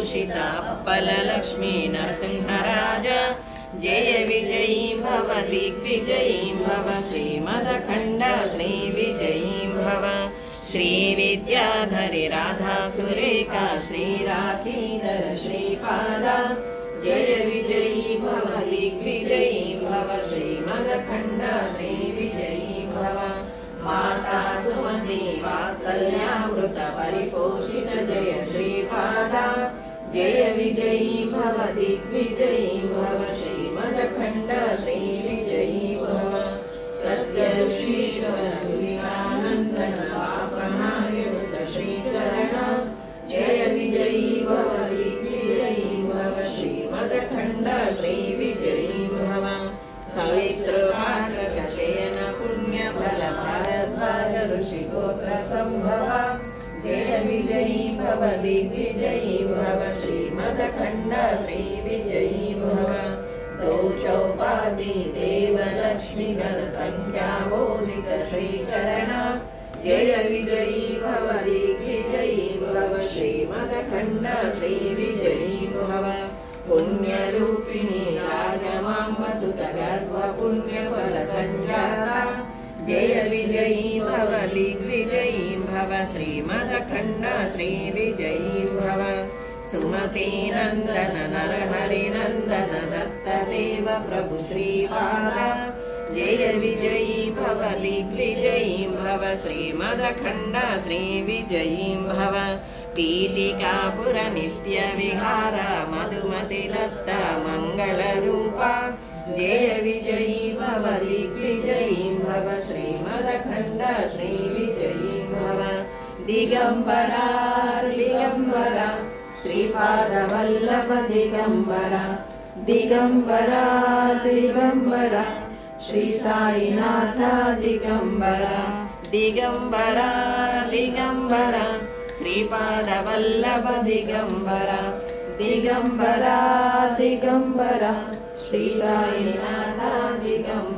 भूषिता पल्ललक्ष्मी नरसिंहराज जय विजयी भव दिग्विजयी भव श्रीमदखण्ड श्री विजयी भव श्री विद्याधरी राधा सुरेखा श्री राखीधर श्रीपादा जय विजयी भव दिग्विजयी भव श्रीमदखण्ड श्री विजयी भव माता सुमती वात्सल्यामृत परिपोषित जय श्रीपादा जय विजयी भव दिग्विजयी भव श्रीमदखण्ड श्री विजयी भव सत्य ऋषीश्वर विवेकानन्दन पापनायुत श्रीचरण जय विजयी भव दिग्विजयी भव श्रीमदखण्ड श्री विजयी भव सवित्र वाटक शयन पुण्य फल भारद्वाज ऋषि गोत्र संभव जय विजयी भव दिग्विजयी भव श्रीमदखण्ड श्री विजयी भव दो चौपादी देव लक्ष्मी गण संख्या बोधिक श्रीचरण जय विजयी भव दिग्विजयी भव श्रीमदखण्ड श्री विजयी भव पुण्य रूपिणी राजमाम्ब सुत गर्भ पुण्य फल संजाता जय विजयी भव दिग्विजयी भव श्रीमदखण्ड श्री विजयी भव सुमती नंदन नरहरि नंदन दत्त देव प्रभु श्रीपादा जय विजयी भव दिग्विजयी भव श्रीमदखण्ड श्री विजयी भव पीठिकापुर नित्य विहार मधुमति दत्त मंगल रूपा जय विजयी भव दिग्विजयी भव श्रीमदखण्ड श्री विजयी भव दिगंबरा दिगंबरा श्रीपाद वल्लभ दिगंबरा दिगंबरा दिगंबरा श्री साईनाथ दिगंबरा दिगंबरा दिगंबरा श्रीपाद वल्लभ दिगंबरा दिगंबरा दिगंबरा श्री साईनाथ दिगंबरा।